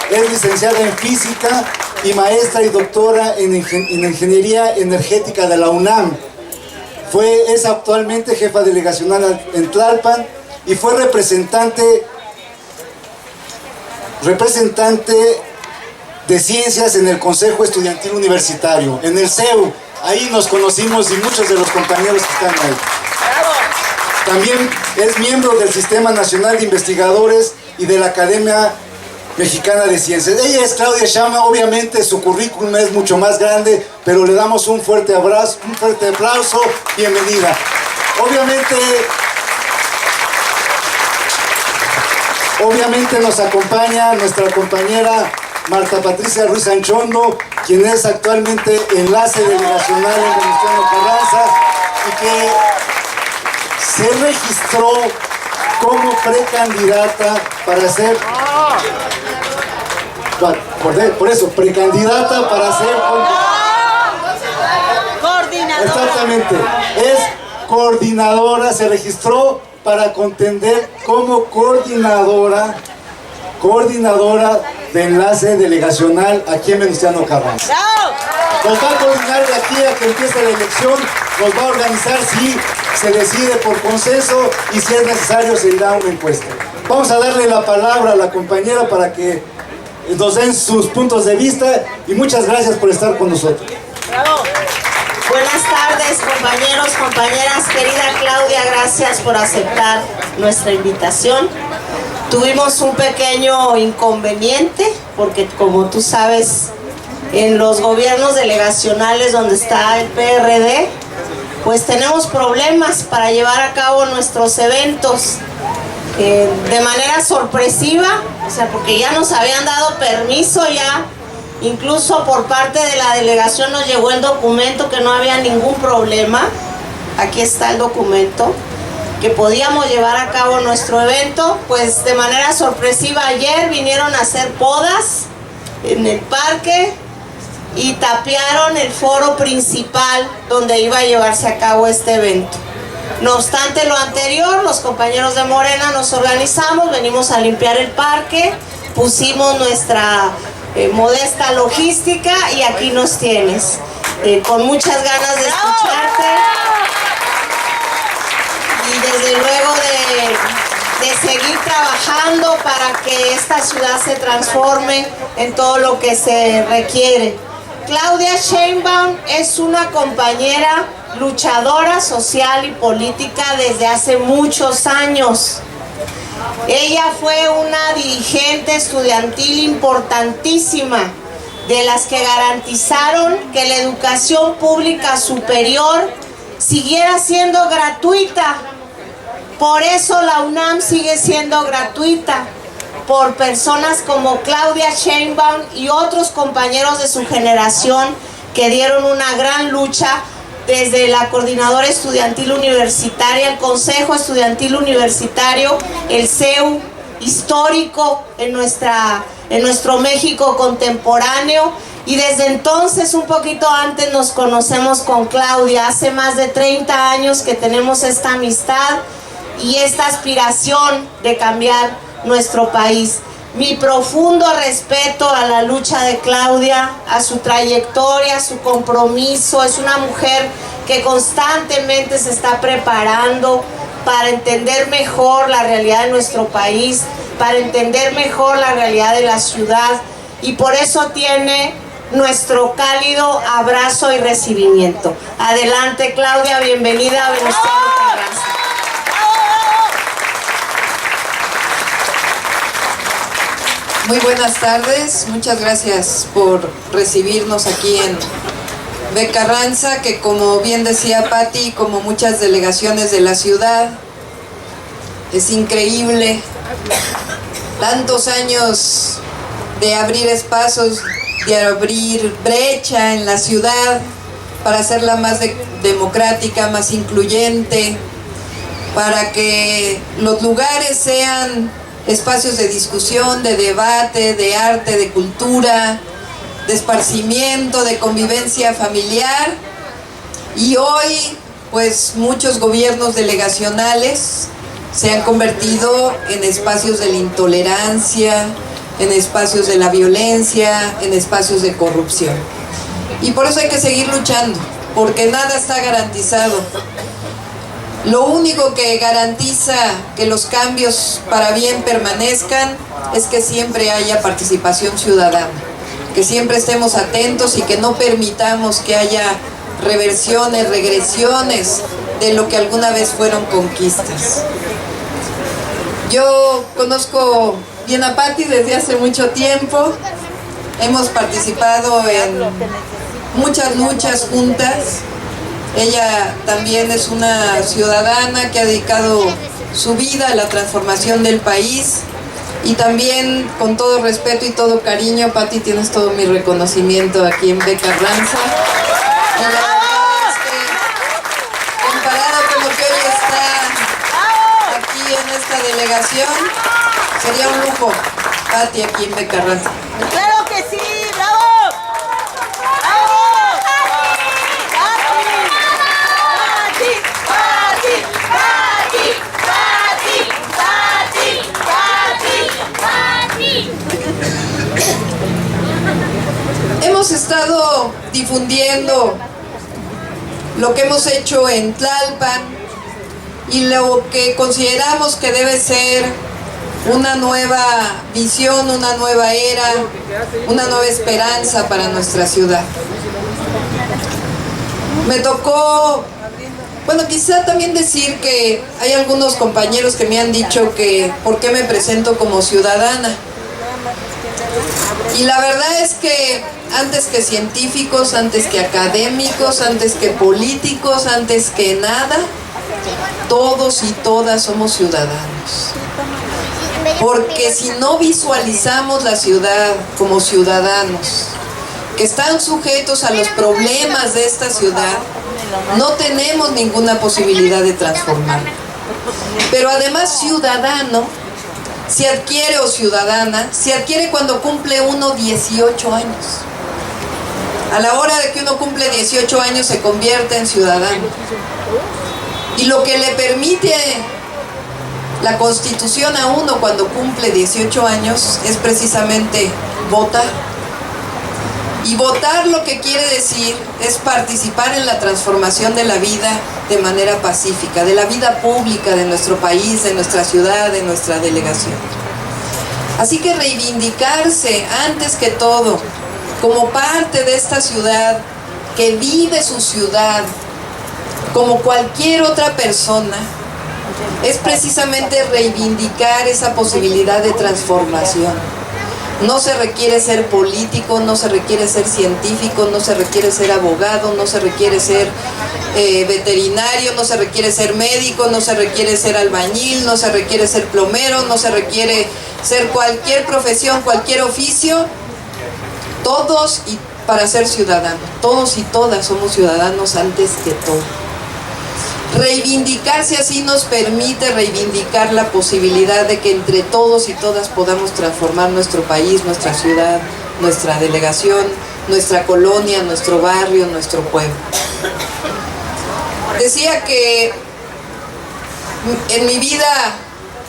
es licenciada en física y maestra y doctora en ingeniería energética de la UNAM. Es actualmente jefa delegacional en Tlalpan y fue representante de ciencias en el Consejo Estudiantil Universitario, en el CEU. Ahí nos conocimos y muchos de los compañeros que están ahí. También es miembro del Sistema Nacional de Investigadores y de la Academia Mexicana de Ciencias. Ella es Claudia Sheinbaum. Obviamente su currículum es mucho más grande, pero le damos un fuerte abrazo, un fuerte aplauso. Bienvenida. Obviamente nos acompaña nuestra compañera Marta Patricia Ruiz Anchondo, quien es actualmente enlace delegacional en Venustiano Carranza y que se registró como precandidata para ser... Por eso, precandidata para ser... Coordinadora. Exactamente. Es coordinadora, se registró para contender como coordinadora de enlace delegacional aquí en Venustiano Carranza. Nos va a coordinar de aquí a que empiece la elección, nos va a organizar si se decide por consenso y si es necesario se irá a una encuesta. Vamos a darle la palabra a la compañera para que nos den sus puntos de vista y muchas gracias por estar con nosotros. Bravo. Buenas tardes, compañeros, compañeras. Querida Claudia, gracias por aceptar nuestra invitación. Tuvimos un pequeño inconveniente porque, como tú sabes, en los gobiernos delegacionales donde está el PRD, pues tenemos problemas para llevar a cabo nuestros eventos de manera sorpresiva, o sea, porque ya nos habían dado permiso ya. Incluso por parte de la delegación nos llegó el documento que no había ningún problema. Aquí está el documento, que podíamos llevar a cabo nuestro evento. Pues de manera sorpresiva ayer vinieron a hacer podas en el parque y tapiaron el foro principal donde iba a llevarse a cabo este evento. No obstante lo anterior, los compañeros de Morena nos organizamos, venimos a limpiar el parque, pusimos nuestra modesta logística y aquí nos tienes, con muchas ganas de escucharte y desde luego de seguir trabajando para que esta ciudad se transforme en todo lo que se requiere. Claudia Sheinbaum es una compañera luchadora social y política desde hace muchos años. Ella fue una dirigente estudiantil importantísima, de las que garantizaron que la educación pública superior siguiera siendo gratuita. Por eso la UNAM sigue siendo gratuita, por personas como Claudia Sheinbaum y otros compañeros de su generación que dieron una gran lucha desde la Coordinadora Estudiantil Universitaria, el Consejo Estudiantil Universitario, el CEU histórico en nuestro México contemporáneo. Y desde entonces, un poquito antes, nos conocemos con Claudia. Hace más de 30 años que tenemos esta amistad y esta aspiración de cambiar nuestro país. Mi profundo respeto a la lucha de Claudia, a su trayectoria, a su compromiso. Es una mujer que constantemente se está preparando para entender mejor la realidad de nuestro país, para entender mejor la realidad de la ciudad, y por eso tiene nuestro cálido abrazo y recibimiento. Adelante, Claudia, bienvenida a Venustiano Carranza. Muy buenas tardes, muchas gracias por recibirnos aquí en V. Carranza, que como bien decía Patti, como muchas delegaciones de la ciudad, es increíble tantos años de abrir espacios, de abrir brecha en la ciudad para hacerla más democrática, más incluyente, para que los lugares sean espacios de discusión, de debate, de arte, de cultura, de esparcimiento, de convivencia familiar. Y hoy, pues, muchos gobiernos delegacionales se han convertido en espacios de la intolerancia, en espacios de la violencia, en espacios de corrupción. Y por eso hay que seguir luchando, porque nada está garantizado. Lo único que garantiza que los cambios para bien permanezcan es que siempre haya participación ciudadana, que siempre estemos atentos y que no permitamos que haya reversiones, regresiones de lo que alguna vez fueron conquistas. Yo conozco bien a Patti desde hace mucho tiempo, hemos participado en muchas luchas juntas. Ella también es una ciudadana que ha dedicado su vida a la transformación del país, y también, con todo respeto y todo cariño, Patti, tienes todo mi reconocimiento aquí en Beca Carranza. Y la verdad es que, comparado con lo que hoy está aquí en esta delegación, sería un lujo Patti aquí en Beca Carranza. ¡Claro que sí! ¡Bravo! ¡Bravo! ¡Patti! ¡Patti! ¡Patti! ¡Patti! ¡Patti! ¡Patti! Hemos estado difundiendo lo que hemos hecho en Tlalpan y lo que consideramos que debe ser una nueva visión, una nueva era, una nueva esperanza para nuestra ciudad. Me tocó, bueno, quizá también decir que hay algunos compañeros que me han dicho que por qué me presento como ciudadana. Y la verdad es que antes que científicos, antes que académicos, antes que políticos, antes que nada, todos y todas somos ciudadanos. Porque si no visualizamos la ciudad como ciudadanos, que están sujetos a los problemas de esta ciudad, no tenemos ninguna posibilidad de transformarla. Pero además, ciudadano se adquiere, o ciudadana, se adquiere cuando cumple uno 18 años. A la hora de que uno cumple 18 años se convierte en ciudadano. Y lo que le permite la Constitución a uno cuando cumple 18 años es precisamente votar. Y votar lo que quiere decir es participar en la transformación de la vida de manera pacífica, de la vida pública de nuestro país, de nuestra ciudad, de nuestra delegación. Así que reivindicarse antes que todo como parte de esta ciudad, que vive su ciudad como cualquier otra persona, es precisamente reivindicar esa posibilidad de transformación. No se requiere ser político, no se requiere ser científico, no se requiere ser abogado, no se requiere ser veterinario, no se requiere ser médico, no se requiere ser albañil, no se requiere ser plomero, no se requiere ser cualquier profesión, cualquier oficio. Todos, y para ser ciudadanos, todos y todas somos ciudadanos antes que todo. Reivindicarse así nos permite reivindicar la posibilidad de que entre todos y todas podamos transformar nuestro país, nuestra ciudad, nuestra delegación, nuestra colonia, nuestro barrio, nuestro pueblo. Decía que en mi vida,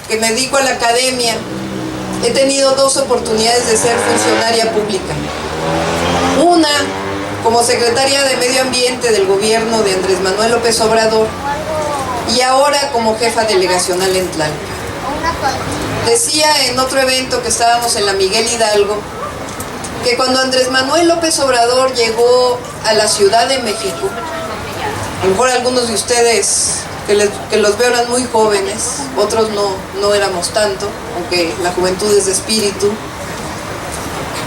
que me dedico a la academia, he tenido dos oportunidades de ser funcionaria pública. Una, como secretaria de Medio Ambiente del gobierno de Andrés Manuel López Obrador, y ahora como jefa delegacional en Tlalpan. Decía en otro evento que estábamos en la Miguel Hidalgo, que cuando Andrés Manuel López Obrador llegó a la Ciudad de México, a lo mejor algunos de ustedes que los veo eran muy jóvenes, otros no éramos tanto, aunque la juventud es de espíritu.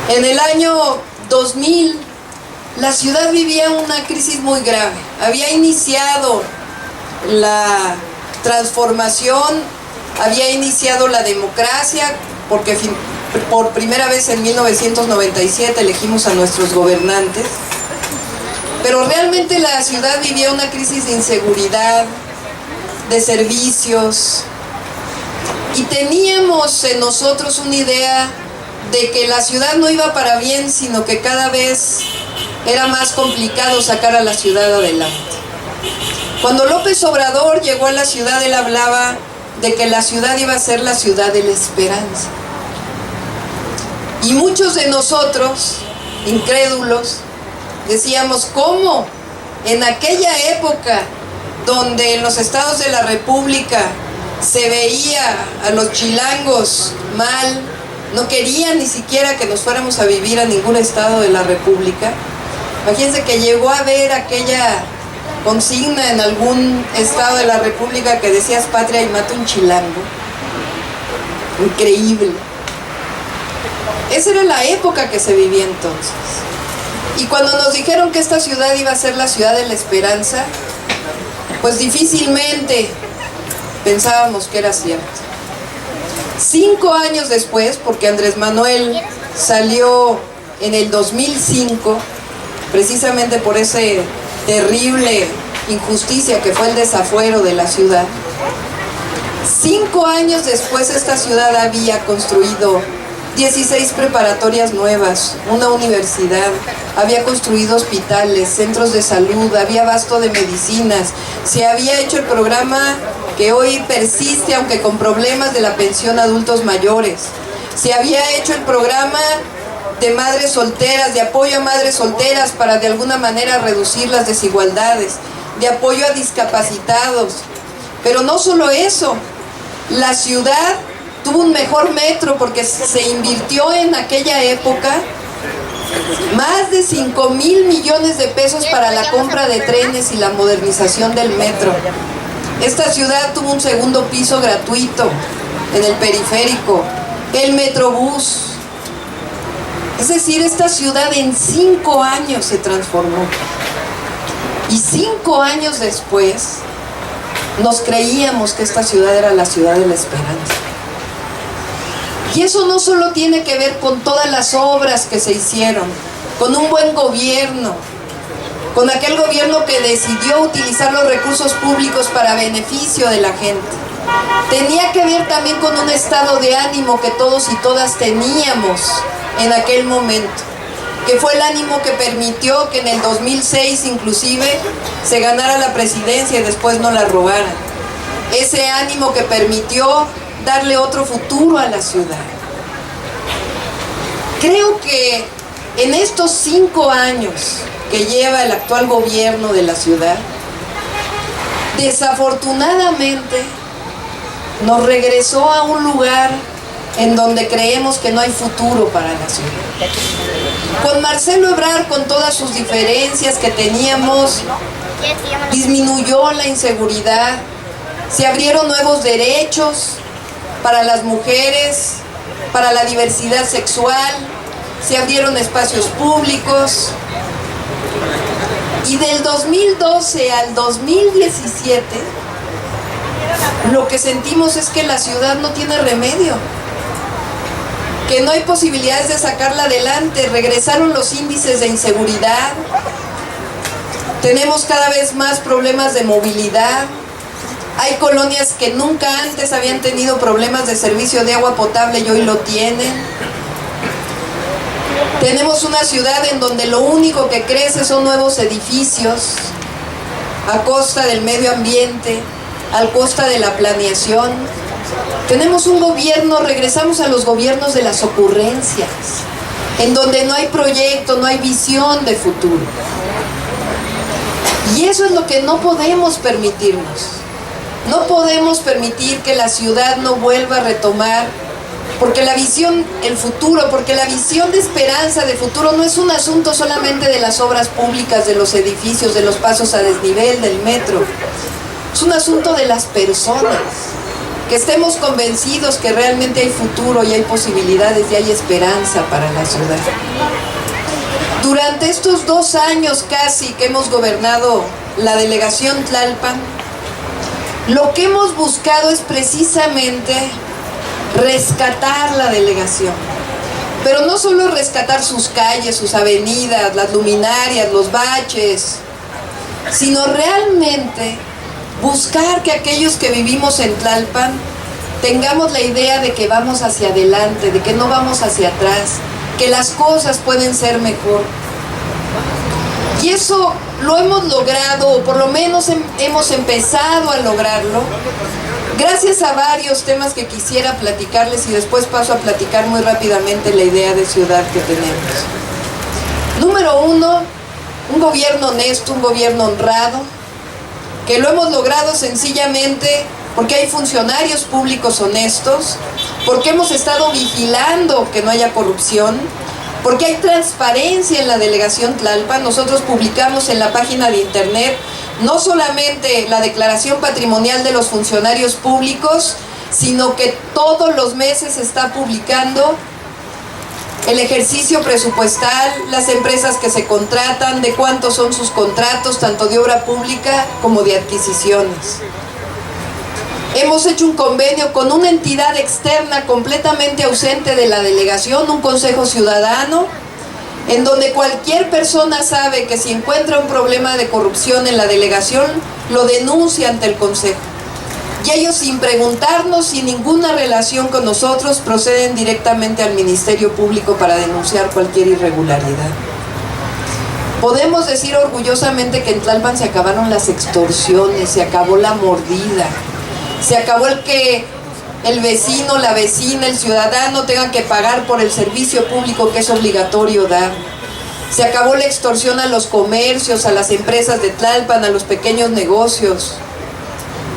En el año 2000, la ciudad vivía una crisis muy grave. Había iniciado la transformación, había iniciado la democracia, porque por primera vez en 1997 elegimos a nuestros gobernantes, pero realmente la ciudad vivía una crisis de inseguridad, de servicios, y teníamos en nosotros una idea de que la ciudad no iba para bien, sino que cada vez era más complicado sacar a la ciudad adelante. Cuando López Obrador llegó a la ciudad, él hablaba de que la ciudad iba a ser la ciudad de la esperanza. Y muchos de nosotros, incrédulos, decíamos, ¿cómo? En aquella época donde en los estados de la República se veía a los chilangos mal, no querían ni siquiera que nos fuéramos a vivir a ningún estado de la República. Imagínense que llegó a ver aquella consigna en algún estado de la República que decías patria y mata un chilango. Increíble. Esa era la época que se vivía entonces. Y cuando nos dijeron que esta ciudad iba a ser la ciudad de la esperanza, pues difícilmente pensábamos que era cierto. 5 años después, porque Andrés Manuel salió en el 2005, precisamente por ese terrible injusticia que fue el desafuero de la ciudad. 5 años después esta ciudad había construido 16 preparatorias nuevas, una universidad, había construido hospitales, centros de salud, había abasto de medicinas, se había hecho el programa que hoy persiste, aunque con problemas, de la pensión a adultos mayores, se había hecho el programa de madres solteras, de apoyo a madres solteras para de alguna manera reducir las desigualdades, de apoyo a discapacitados. Pero no solo eso, la ciudad tuvo un mejor metro porque se invirtió en aquella época más de 5,000 millones de pesos para la compra de trenes y la modernización del metro. Esta ciudad tuvo un segundo piso gratuito en el periférico, el Metrobús. Es decir, esta ciudad en 5 años se transformó. Y 5 años después nos creíamos que esta ciudad era la ciudad de la esperanza. Y eso no solo tiene que ver con todas las obras que se hicieron, con un buen gobierno, con aquel gobierno que decidió utilizar los recursos públicos para beneficio de la gente. Tenía que ver también con un estado de ánimo que todos y todas teníamos en aquel momento, que fue el ánimo que permitió que en el 2006 inclusive se ganara la presidencia y después no la robaran. Ese ánimo que permitió darle otro futuro a la ciudad. Creo que en estos 5 años que lleva el actual gobierno de la ciudad, desafortunadamente nos regresó a un lugar en donde creemos que no hay futuro para la ciudad. Con Marcelo Ebrard, con todas sus diferencias que teníamos, disminuyó la inseguridad, se abrieron nuevos derechos para las mujeres, para la diversidad sexual, se abrieron espacios públicos. Y del 2012 al 2017, lo que sentimos es que la ciudad no tiene remedio, que no hay posibilidades de sacarla adelante. Regresaron los índices de inseguridad, tenemos cada vez más problemas de movilidad. Hay colonias que nunca antes habían tenido problemas de servicio de agua potable y hoy lo tienen. Tenemos una ciudad en donde lo único que crece son nuevos edificios a costa del medio ambiente, a costa de la planeación. Tenemos un gobierno, regresamos a los gobiernos de las ocurrencias, en donde no hay proyecto, no hay visión de futuro. Y eso es lo que no podemos permitirnos. No podemos permitir que la ciudad no vuelva a retomar, porque la visión, el futuro, porque la visión de esperanza, de futuro, no es un asunto solamente de las obras públicas, de los edificios, de los pasos a desnivel, del metro. Es un asunto de las personas, que estemos convencidos que realmente hay futuro y hay posibilidades y hay esperanza para la ciudad. Durante estos 2 años casi que hemos gobernado la delegación Tlalpan, lo que hemos buscado es precisamente rescatar la delegación, pero no solo rescatar sus calles, sus avenidas, las luminarias, los baches, sino realmente buscar que aquellos que vivimos en Tlalpan tengamos la idea de que vamos hacia adelante, de que no vamos hacia atrás, que las cosas pueden ser mejor. Y eso lo hemos logrado, o por lo menos hemos empezado a lograrlo, Gracias a varios temas que quisiera platicarles y después paso a platicar muy rápidamente la idea de ciudad que tenemos. Número uno, un gobierno honesto, un gobierno honrado, que lo hemos logrado sencillamente porque hay funcionarios públicos honestos, porque hemos estado vigilando que no haya corrupción, porque hay transparencia en la delegación Tlalpan. Nosotros publicamos en la página de internet no solamente la declaración patrimonial de los funcionarios públicos, sino que todos los meses se está publicando el ejercicio presupuestal, las empresas que se contratan, de cuántos son sus contratos, tanto de obra pública como de adquisiciones. Hemos hecho un convenio con una entidad externa completamente ausente de la delegación, un consejo ciudadano, en donde cualquier persona sabe que si encuentra un problema de corrupción en la delegación, lo denuncia ante el consejo. Y ellos, sin preguntarnos, sin ninguna relación con nosotros, proceden directamente al Ministerio Público para denunciar cualquier irregularidad. Podemos decir orgullosamente que en Tlalpan se acabaron las extorsiones, se acabó la mordida, se acabó el que el vecino, la vecina, el ciudadano tengan que pagar por el servicio público que es obligatorio dar. Se acabó la extorsión a los comercios, a las empresas de Tlalpan, a los pequeños negocios.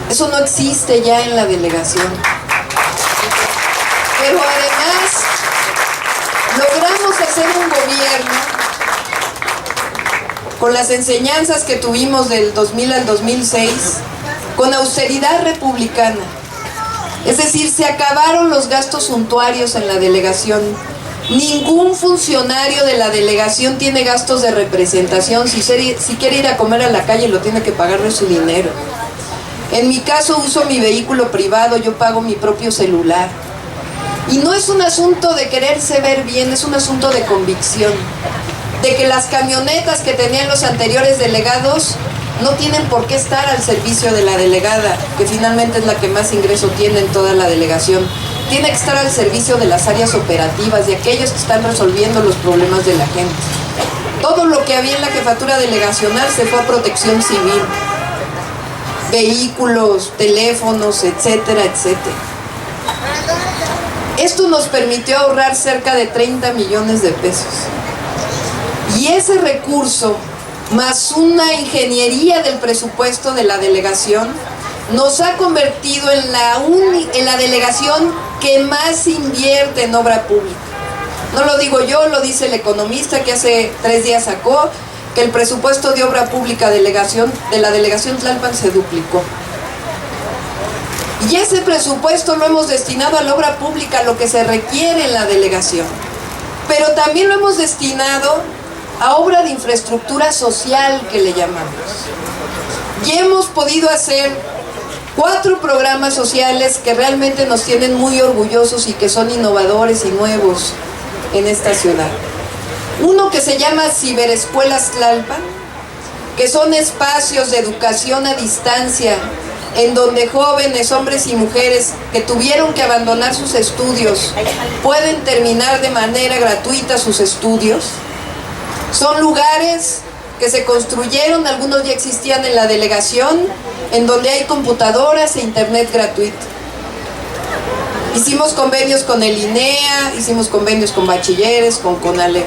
Eso no existe ya en la delegación. Pero además, logramos hacer un gobierno con las enseñanzas que tuvimos del 2000 al 2006, con austeridad republicana. Es decir, se acabaron los gastos suntuarios en la delegación. Ningún funcionario de la delegación tiene gastos de representación. Si quiere ir a comer a la calle, lo tiene que pagar de su dinero. En mi caso, uso mi vehículo privado, yo pago mi propio celular. Y no es un asunto de quererse ver bien, es un asunto de convicción. De que las camionetas que tenían los anteriores delegados no tienen por qué estar al servicio de la delegada, que finalmente es la que más ingreso tiene en toda la delegación. Tiene que estar al servicio de las áreas operativas, de aquellos que están resolviendo los problemas de la gente. Todo lo que había en la jefatura delegacional se fue a protección civil. Vehículos, teléfonos, etcétera, etcétera. Esto nos permitió ahorrar cerca de 30 millones de pesos. Y ese recurso, más una ingeniería del presupuesto de la delegación, nos ha convertido en la delegación que más invierte en obra pública. No lo digo yo, lo dice el economista que hace 3 días sacó, que el presupuesto de obra pública de la delegación Tlalpan se duplicó. Y ese presupuesto lo hemos destinado a la obra pública, lo que se requiere en la delegación. Pero también lo hemos destinado a obra de infraestructura social, que le llamamos. Y hemos podido hacer 4 programas sociales que realmente nos tienen muy orgullosos y que son innovadores y nuevos en esta ciudad. Uno que se llama Ciberescuelas Tlalpan, que son espacios de educación a distancia, en donde jóvenes, hombres y mujeres que tuvieron que abandonar sus estudios pueden terminar de manera gratuita sus estudios. Son lugares que se construyeron, algunos ya existían en la delegación, en donde hay computadoras e internet gratuito. Hicimos convenios con el INEA, hicimos convenios con bachilleres, con CONALEP.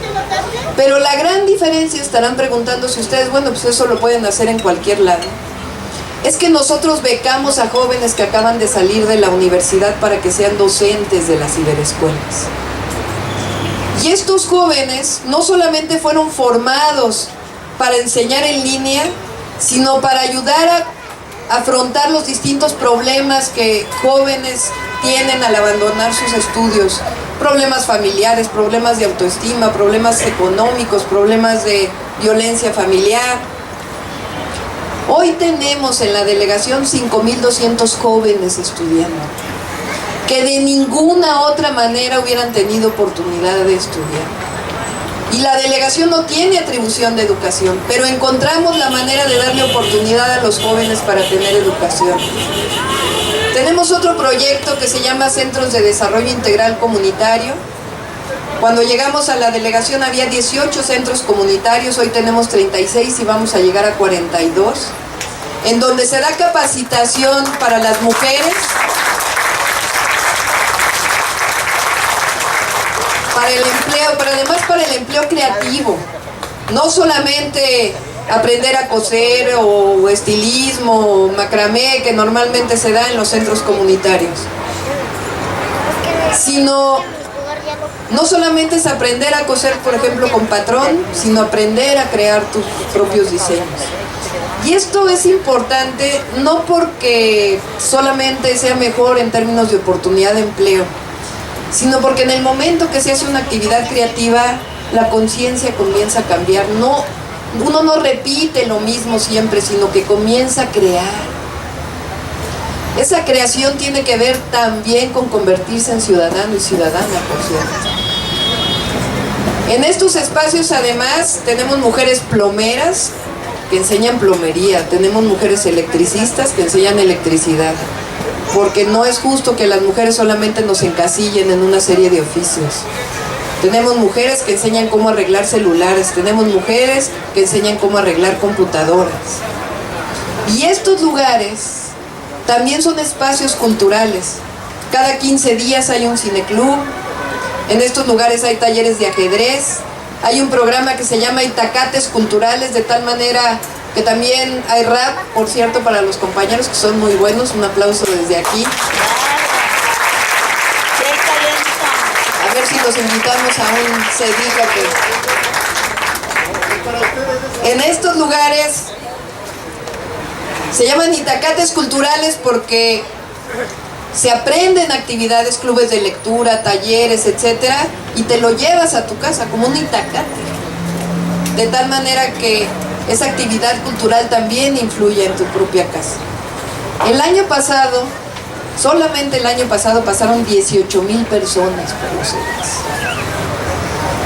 Pero la gran diferencia, estarán preguntándose ustedes, bueno, pues eso lo pueden hacer en cualquier lado. Es que nosotros becamos a jóvenes que acaban de salir de la universidad para que sean docentes de las ciberescuelas. Y estos jóvenes no solamente fueron formados para enseñar en línea, sino para ayudar a afrontar los distintos problemas que jóvenes tienen al abandonar sus estudios. Problemas familiares, problemas de autoestima, problemas económicos, problemas de violencia familiar. Hoy tenemos en la delegación 5,200 jóvenes estudiando, que de ninguna otra manera hubieran tenido oportunidad de estudiar. Y la delegación no tiene atribución de educación, pero encontramos la manera de darle oportunidad a los jóvenes para tener educación. Tenemos otro proyecto que se llama Centros de Desarrollo Integral Comunitario. Cuando llegamos a la delegación había 18 centros comunitarios, hoy tenemos 36 y vamos a llegar a 42. en donde se da capacitación para las mujeres, para el empleo, pero además para el empleo creativo. No solamente aprender a coser o estilismo o macramé, que normalmente se da en los centros comunitarios, sino no solamente es aprender a coser, por ejemplo, con patrón, sino aprender a crear tus propios diseños. Y esto es importante no porque solamente sea mejor en términos de oportunidad de empleo, sino porque en el momento que se hace una actividad creativa, la conciencia comienza a cambiar. Uno no repite lo mismo siempre, sino que comienza a crear. Esa creación tiene que ver también con convertirse en ciudadano y ciudadana, por cierto. En estos espacios además tenemos mujeres plomeras que enseñan plomería, tenemos mujeres electricistas que enseñan electricidad, porque no es justo que las mujeres solamente nos encasillen en una serie de oficios. Tenemos mujeres que enseñan cómo arreglar celulares, tenemos mujeres que enseñan cómo arreglar computadoras. Y estos lugares también son espacios culturales. Cada 15 días hay un cineclub, en estos lugares hay talleres de ajedrez, hay un programa que se llama Itacates Culturales, de tal manera que también hay rap, por cierto, para los compañeros que son muy buenos, un aplauso desde aquí. A ver si los invitamos a un cedillo que... En estos lugares se llaman Itacates Culturales porque se aprenden actividades, clubes de lectura, talleres, etcétera, y te lo llevas a tu casa como un itacate. De tal manera que esa actividad cultural también influye en tu propia casa. El año pasado, solamente el año pasado, pasaron 18,000 personas por los CEDES.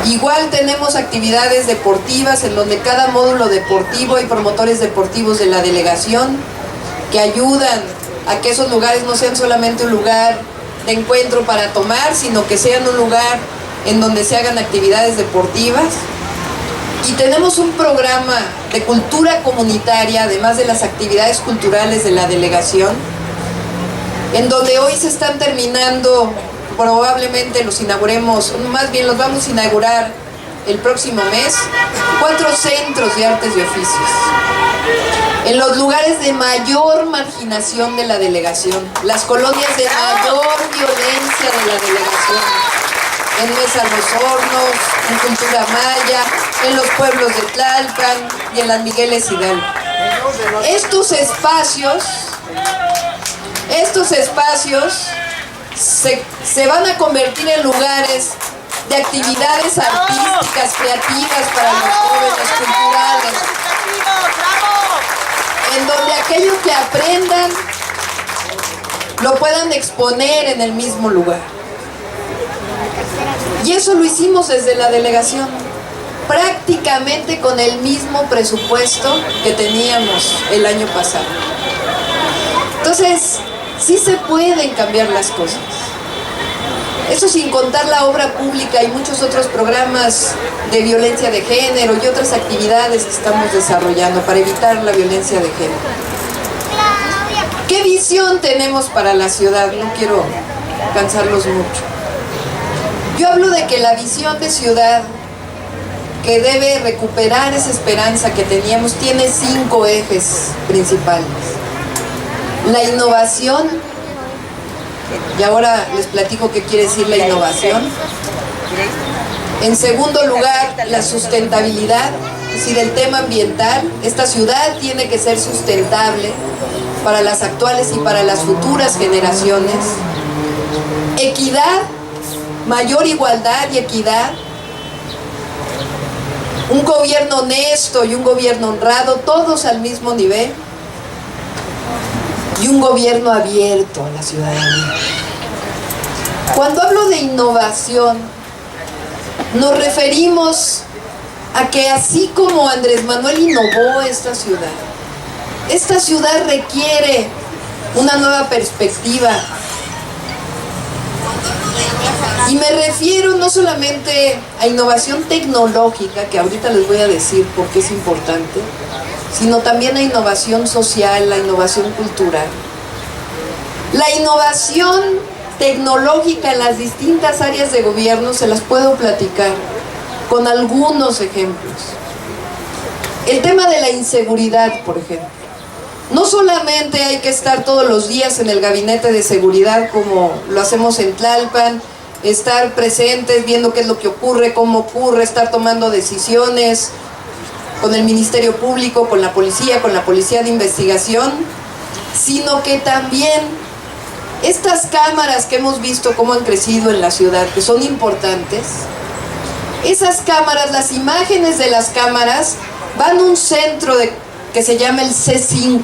Igual tenemos actividades deportivas en donde cada módulo deportivo hay promotores deportivos de la delegación que ayudan a que esos lugares no sean solamente un lugar de encuentro para tomar, sino que sean un lugar en donde se hagan actividades deportivas. Y tenemos un programa de cultura comunitaria, además de las actividades culturales de la delegación, en donde hoy se están terminando, probablemente los inauguremos, más bien los vamos a inaugurar el próximo mes, 4 centros de artes y oficios, en los lugares de mayor marginación de la delegación, las colonias de mayor violencia de la delegación, en Mesa Los Hornos, en Cultura Maya, en los pueblos de Tlalpan y en las Migueles Hidalgo. Estos espacios se van a convertir en lugares de actividades artísticas, creativas para los jóvenes, culturales, en donde aquello que aprendan lo puedan exponer en el mismo lugar. Y eso lo hicimos desde la delegación, prácticamente con el mismo presupuesto que teníamos el año pasado. Entonces, sí se pueden cambiar las cosas. Eso sin contar la obra pública y muchos otros programas de violencia de género y otras actividades que estamos desarrollando para evitar la violencia de género. ¿Qué visión tenemos para la ciudad? No quiero cansarlos mucho. Yo hablo de que la visión de ciudad que debe recuperar esa esperanza que teníamos tiene 5 ejes principales. La innovación, y ahora les platico qué quiere decir la innovación. En segundo lugar, la sustentabilidad, es decir, el tema ambiental. Esta ciudad tiene que ser sustentable para las actuales y para las futuras generaciones. Equidad, mayor igualdad y equidad. Un gobierno honesto y un gobierno honrado, todos al mismo nivel. Y un gobierno abierto a la ciudadanía. Cuando hablo de innovación, nos referimos a que así como Andrés Manuel innovó esta ciudad requiere una nueva perspectiva. Y me refiero no solamente a innovación tecnológica, que ahorita les voy a decir por qué es importante, sino también a innovación social, la innovación cultural. La innovación tecnológica en las distintas áreas de gobierno se las puedo platicar con algunos ejemplos. El tema de la inseguridad, por ejemplo. No solamente hay que estar todos los días en el gabinete de seguridad como lo hacemos en Tlalpan, estar presentes, viendo qué es lo que ocurre, cómo ocurre, estar tomando decisiones con el Ministerio Público, con la Policía de Investigación, sino que también estas cámaras que hemos visto cómo han crecido en la ciudad, que son importantes, esas cámaras, las imágenes de las cámaras, van a un centro que se llama el C5.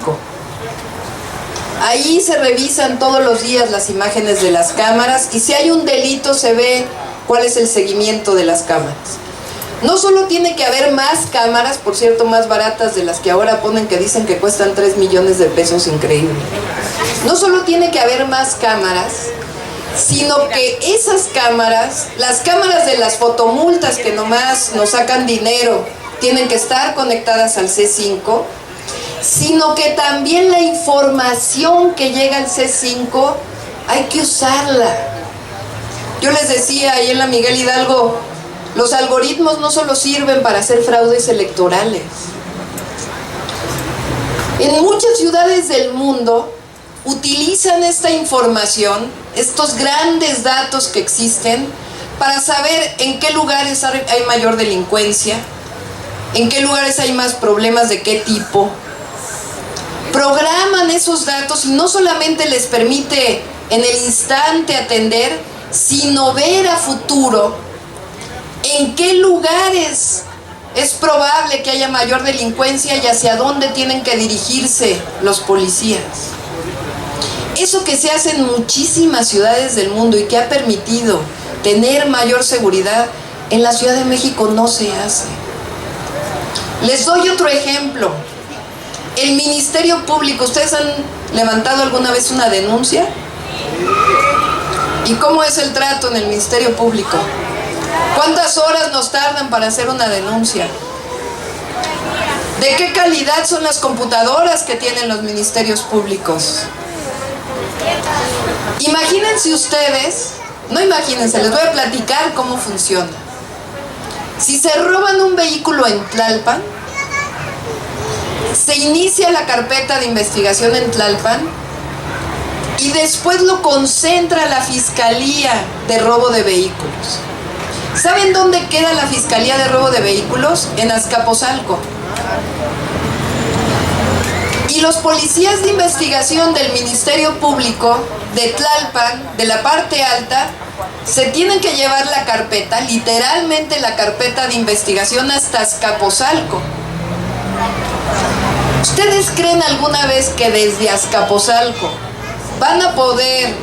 Ahí se revisan todos los días las imágenes de las cámaras y si hay un delito se ve cuál es el seguimiento de las cámaras. No solo tiene que haber más cámaras, por cierto, más baratas de las que ahora ponen, que dicen que cuestan 3 millones de pesos, increíble. No solo tiene que haber más cámaras, sino que esas cámaras, las cámaras de las fotomultas que nomás nos sacan dinero, tienen que estar conectadas al C5, sino que también la información que llega al C5 hay que usarla. Yo les decía ahí en la Miguel Hidalgo, los algoritmos no solo sirven para hacer fraudes electorales. En muchas ciudades del mundo utilizan esta información, estos grandes datos que existen, para saber en qué lugares hay mayor delincuencia, en qué lugares hay más problemas de qué tipo. Programan esos datos y no solamente les permite en el instante atender, sino ver a futuro en qué lugares es probable que haya mayor delincuencia y hacia dónde tienen que dirigirse los policías. Eso que se hace en muchísimas ciudades del mundo y que ha permitido tener mayor seguridad, en la Ciudad de México no se hace. Les doy otro ejemplo. El Ministerio Público, ¿ustedes han levantado alguna vez una denuncia? ¿Y cómo es el trato en el Ministerio Público? ¿Cuántas horas nos tardan para hacer una denuncia? ¿De qué calidad son las computadoras que tienen los ministerios públicos? Imagínense ustedes, no imagínense, les voy a platicar cómo funciona. Si se roban un vehículo en Tlalpan, se inicia la carpeta de investigación en Tlalpan y después lo concentra la Fiscalía de Robo de Vehículos. ¿Saben dónde queda la Fiscalía de Robo de Vehículos? En Azcapotzalco. Y los policías de investigación del Ministerio Público de Tlalpan, de la parte alta, se tienen que llevar la carpeta, literalmente la carpeta de investigación, hasta Azcapotzalco. ¿Ustedes creen alguna vez que desde Azcapotzalco van a poder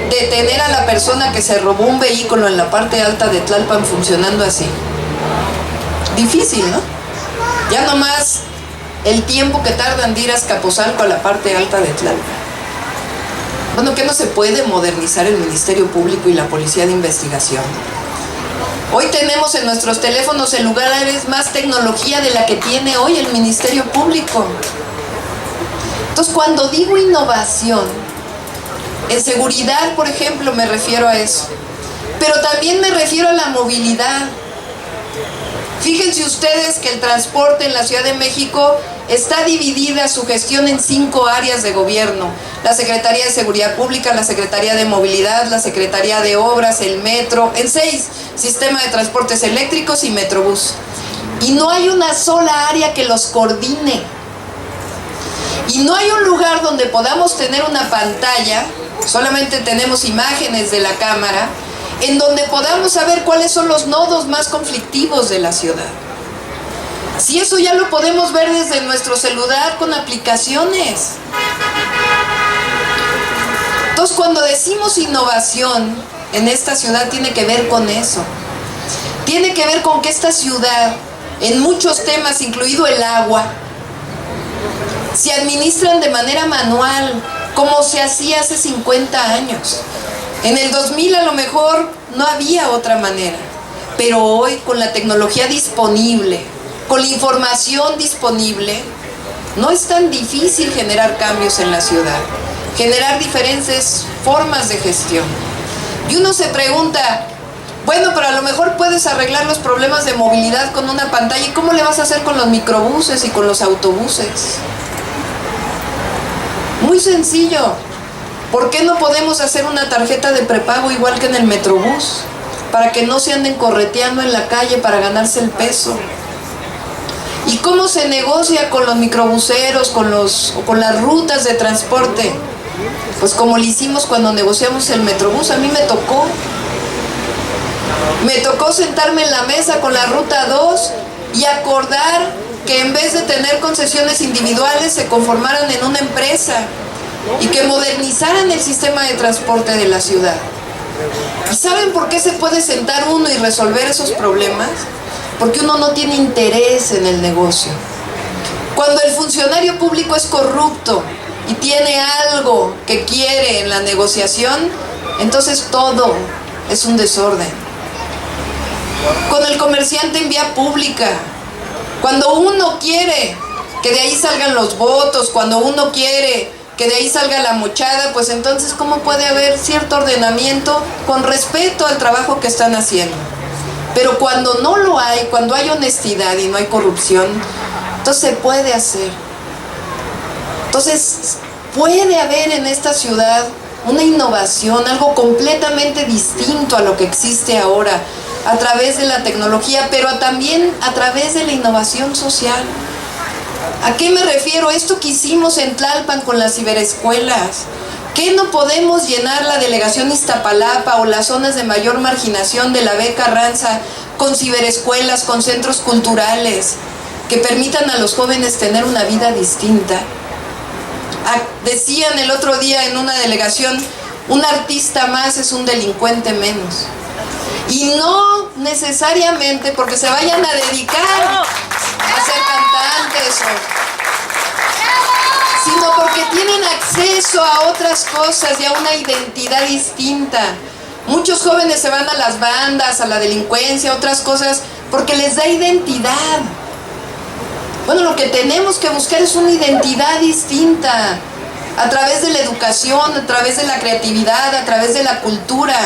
detener a la persona que se robó un vehículo en la parte alta de Tlalpan funcionando así? Difícil, ¿no? Ya nomás el tiempo que tardan de ir a Azcapotzalco a la parte alta de Tlalpan. Bueno, ¿qué no se puede modernizar el Ministerio Público y la Policía de Investigación? Hoy tenemos en nuestros teléfonos celulares más tecnología de la que tiene hoy el Ministerio Público. Entonces, cuando digo innovación, en seguridad, por ejemplo, me refiero a eso. Pero también me refiero a la movilidad. Fíjense ustedes que el transporte en la Ciudad de México está dividida su gestión en 5 áreas de gobierno. La Secretaría de Seguridad Pública, la Secretaría de Movilidad, la Secretaría de Obras, el Metro, en 6, Sistema de Transportes Eléctricos y Metrobús. Y no hay una sola área que los coordine. Y no hay un lugar donde podamos tener una pantalla, solamente tenemos imágenes de la cámara, en donde podamos saber cuáles son los nodos más conflictivos de la ciudad. Si eso ya lo podemos ver desde nuestro celular con aplicaciones. Entonces, cuando decimos innovación en esta ciudad, tiene que ver con eso. Tiene que ver con que esta ciudad, en muchos temas, incluido el agua, se administran de manera manual, como se hacía hace 50 años. En el 2000 a lo mejor no había otra manera, pero hoy con la tecnología disponible, con la información disponible, No es tan difícil generar cambios en la ciudad, generar diferentes formas de gestión. Y uno se pregunta, bueno, pero a lo mejor puedes arreglar los problemas de movilidad con una pantalla. ¿Y cómo le vas a hacer con los microbuses y con los autobuses? Muy sencillo. ¿Por qué no podemos hacer una tarjeta de prepago igual que en el Metrobús? Para que no se anden correteando en la calle para ganarse el peso. ¿Y cómo se negocia con los microbuseros, con las rutas de transporte? Pues como lo hicimos cuando negociamos el Metrobús. A mí me tocó sentarme en la mesa con la Ruta 2 y acordar que en vez de tener concesiones individuales se conformaran en una empresa y que modernizaran el sistema de transporte de la ciudad. ¿Y saben por qué se puede sentar uno y resolver esos problemas? Porque uno no tiene interés en el negocio. Cuando el funcionario público es corrupto y tiene algo que quiere en la negociación, entonces todo es un desorden. Con el comerciante en vía pública, cuando uno quiere que de ahí salgan los votos, cuando uno quiere que de ahí salga la mochada, pues entonces ¿cómo puede haber cierto ordenamiento con respeto al trabajo que están haciendo? Pero cuando no lo hay, cuando hay honestidad y no hay corrupción, entonces se puede hacer. Entonces puede haber en esta ciudad una innovación, algo completamente distinto a lo que existe ahora, a través de la tecnología, pero también a través de la innovación social. ¿A qué me refiero? Esto que hicimos en Tlalpan con las ciberescuelas. ¿Qué no podemos llenar la delegación Iztapalapa o las zonas de mayor marginación de la B. Carranza con ciberescuelas, con centros culturales que permitan a los jóvenes tener una vida distinta? Decían el otro día en una delegación, un artista más es un delincuente menos. Y no necesariamente porque se vayan a dedicar a ser cantantes, sino porque tienen acceso a otras cosas y a una identidad distinta. Muchos jóvenes se van a las bandas, a la delincuencia, a otras cosas, porque les da identidad. Bueno, lo que tenemos que buscar es una identidad distinta, a través de la educación, a través de la creatividad, a través de la cultura.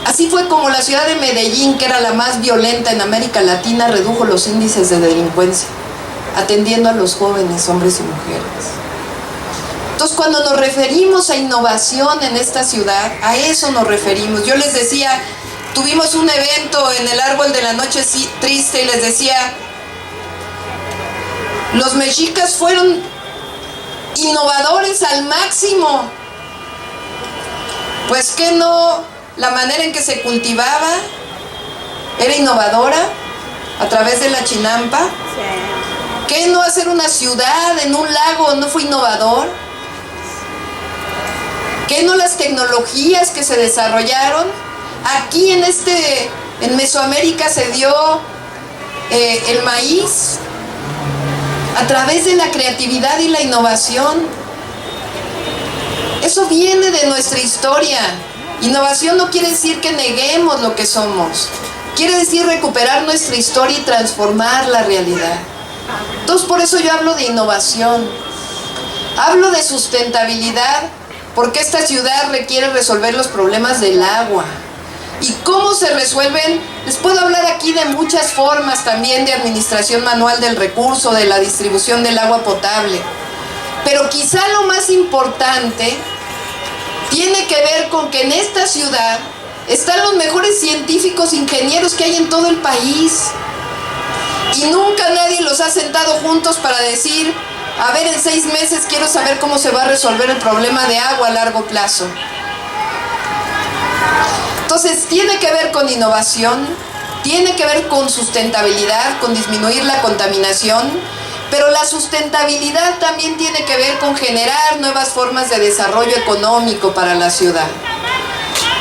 Así fue como la ciudad de Medellín, que era la más violenta en América Latina, redujo los índices de delincuencia, atendiendo a los jóvenes, hombres y mujeres. Entonces, cuando nos referimos a innovación en esta ciudad, a eso nos referimos. Yo les decía, tuvimos un evento en el Árbol de la Noche Triste y les decía, los mexicas fueron innovadores al máximo. Pues que no, la manera en que se cultivaba era innovadora a través de la chinampa. ¿Qué no hacer una ciudad en un lago no fue innovador? ¿Qué no las tecnologías que se desarrollaron? Aquí en Mesoamérica se dio el maíz a través de la creatividad y la innovación. Eso viene de nuestra historia. Innovación no quiere decir que neguemos lo que somos. Quiere decir recuperar nuestra historia y transformar la realidad. Entonces, por eso yo hablo de innovación. Hablo de sustentabilidad, porque esta ciudad requiere resolver los problemas del agua. ¿Y cómo se resuelven? Les puedo hablar aquí de muchas formas también de administración manual del recurso, de la distribución del agua potable. Pero quizá lo más importante tiene que ver con que en esta ciudad están los mejores científicos, ingenieros que hay en todo el país. Y nunca nadie los ha sentado juntos para decir, a ver, en 6 meses quiero saber cómo se va a resolver el problema de agua a largo plazo. Entonces, tiene que ver con innovación, tiene que ver con sustentabilidad, con disminuir la contaminación, pero la sustentabilidad también tiene que ver con generar nuevas formas de desarrollo económico para la ciudad.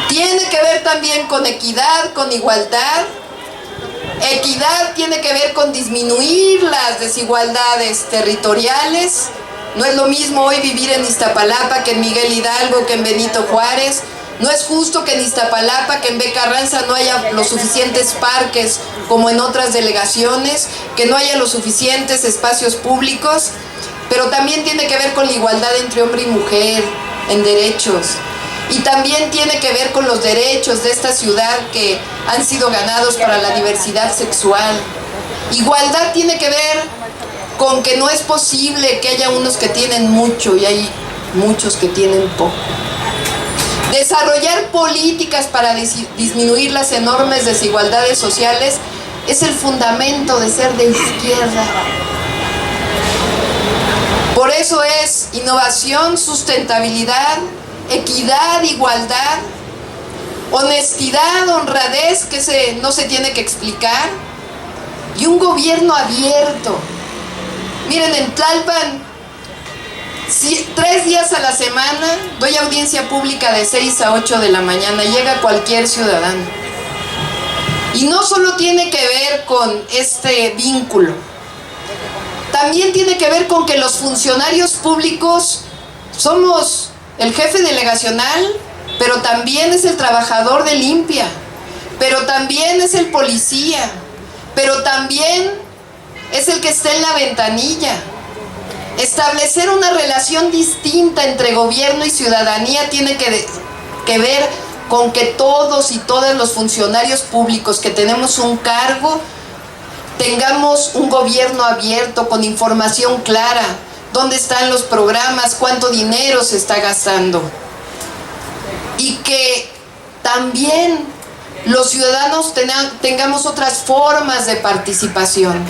Tiene que ver también con equidad, con igualdad. Equidad tiene que ver con disminuir las desigualdades territoriales. No es lo mismo hoy vivir en Iztapalapa que en Miguel Hidalgo, que en Benito Juárez, No es justo que en Iztapalapa, que en Beca Carranza no haya los suficientes parques como en otras delegaciones, que no haya los suficientes espacios públicos, pero también tiene que ver con la igualdad entre hombre y mujer en derechos. Y también tiene que ver con los derechos de esta ciudad que han sido ganados para la diversidad sexual. Igualdad tiene que ver con que no es posible que haya unos que tienen mucho y hay muchos que tienen poco. Desarrollar políticas para disminuir las enormes desigualdades sociales es el fundamento de ser de izquierda. Por eso es innovación, sustentabilidad, equidad, igualdad, honestidad, honradez, que no se tiene que explicar, y un gobierno abierto. Miren, en Tlalpan, 3 días a la semana doy audiencia pública de 6 a 8 de la mañana, llega cualquier ciudadano. Y no solo tiene que ver con este vínculo, también tiene que ver con que los funcionarios públicos somos el jefe delegacional, pero también es el trabajador de limpia, pero también es el policía, pero también es el que está en la ventanilla. Establecer una relación distinta entre gobierno y ciudadanía tiene que ver con que todos y todas los funcionarios públicos que tenemos un cargo tengamos un gobierno abierto, con información clara, dónde están los programas, cuánto dinero se está gastando. Y que también los ciudadanos tengamos otras formas de participación.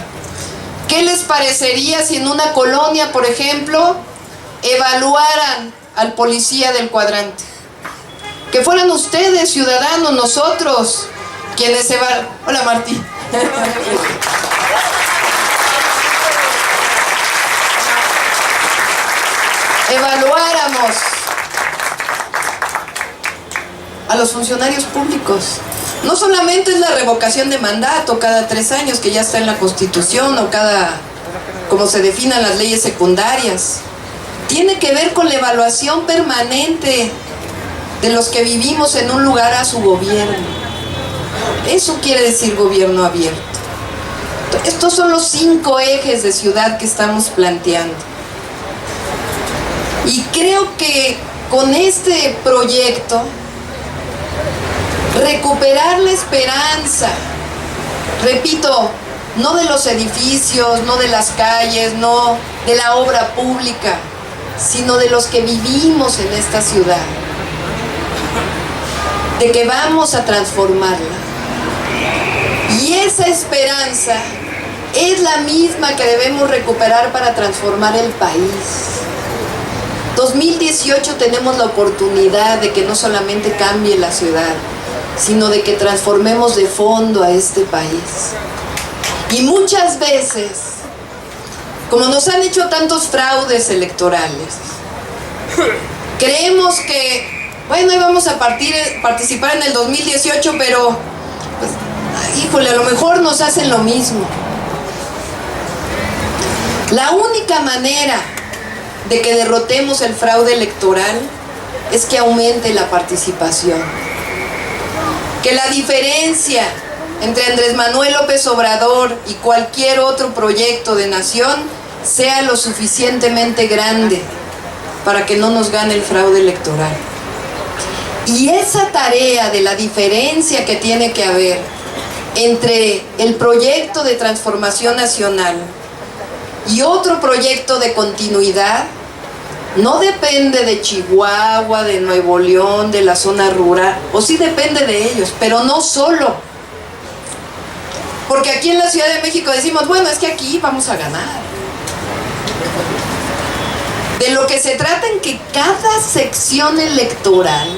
¿Qué les parecería si en una colonia, por ejemplo, evaluaran al policía del cuadrante? Que fueran ustedes, ciudadanos, nosotros, quienes Hola, Martí. Evaluáramos a los funcionarios públicos. No solamente es la revocación de mandato cada 3 años, que ya está en la Constitución, o como se definan las leyes secundarias. Tiene que ver con la evaluación permanente de los que vivimos en un lugar a su gobierno. Eso quiere decir gobierno abierto. Estos son los 5 ejes de ciudad que estamos planteando. Y creo que con este proyecto, recuperar la esperanza, repito, no de los edificios, no de las calles, no de la obra pública, sino de los que vivimos en esta ciudad, de que vamos a transformarla. Y esa esperanza es la misma que debemos recuperar para transformar el país. 2018 tenemos la oportunidad de que no solamente cambie la ciudad, sino de que transformemos de fondo a este país. Y muchas veces, como nos han hecho tantos fraudes electorales, creemos que, bueno, íbamos a participar en el 2018, pero, pues, híjole, a lo mejor nos hacen lo mismo. La única manera de que derrotemos el fraude electoral es que aumente la participación. Que la diferencia entre Andrés Manuel López Obrador y cualquier otro proyecto de nación sea lo suficientemente grande para que no nos gane el fraude electoral. Y esa tarea de la diferencia que tiene que haber entre el proyecto de transformación nacional y otro proyecto de continuidad no depende de Chihuahua, de Nuevo León, de la zona rural, o sí depende de ellos, pero no solo. Porque aquí en la Ciudad de México decimos, bueno, es que aquí vamos a ganar. De lo que se trata en que cada sección electoral,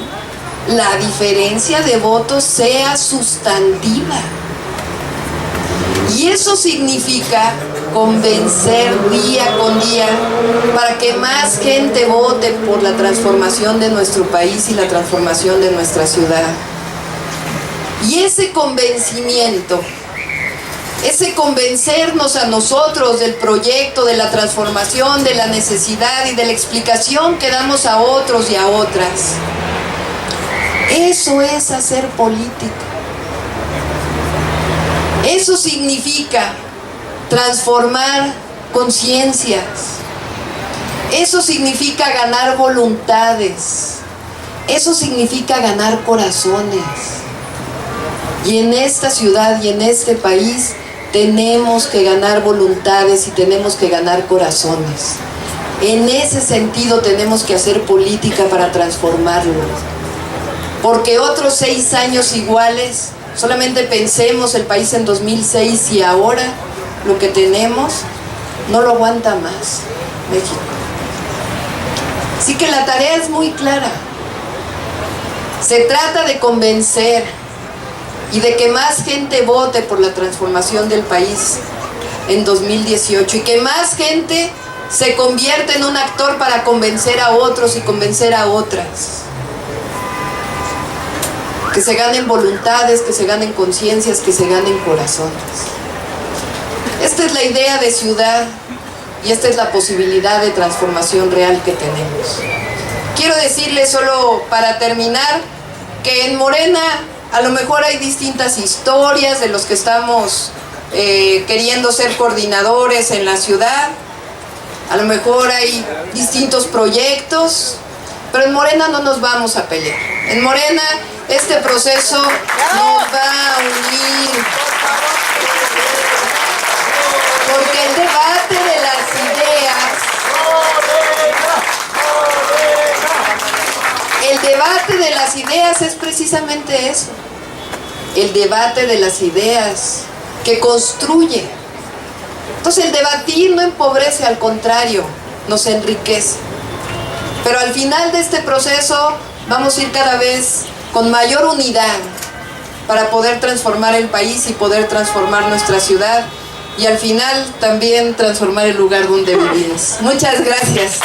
la diferencia de votos sea sustantiva. Y eso significa convencer día con día para que más gente vote por la transformación de nuestro país y la transformación de nuestra ciudad. Y ese convencimiento, ese convencernos a nosotros del proyecto, de la transformación, de la necesidad y de la explicación que damos a otros y a otras, Eso es hacer política. Eso significa transformar conciencias. Eso significa ganar voluntades. Eso significa ganar corazones. Y en esta ciudad y en este país tenemos que ganar voluntades y tenemos que ganar corazones. En ese sentido tenemos que hacer política para transformarlo. Porque otros 6 años iguales, solamente pensemos el país en 2006 y ahora lo que tenemos, no lo aguanta más México. Así que la tarea es muy clara. Se trata de convencer y de que más gente vote por la transformación del país en 2018 y que más gente se convierta en un actor para convencer a otros y convencer a otras. Que se ganen voluntades, que se ganen conciencias, que se ganen corazones. Esta es la idea de ciudad y esta es la posibilidad de transformación real que tenemos. Quiero decirles solo para terminar que en Morena a lo mejor hay distintas historias de los que estamos queriendo ser coordinadores en la ciudad. A lo mejor hay distintos proyectos, pero en Morena no nos vamos a pelear. En Morena este proceso nos va a unir. Porque el debate de las ideas es precisamente eso. El debate de las ideas que construye. Entonces el debatir no empobrece, al contrario, nos enriquece. Pero al final de este proceso vamos a ir cada vez con mayor unidad para poder transformar el país y poder transformar nuestra ciudad y al final también transformar el lugar donde vivimos. Muchas gracias.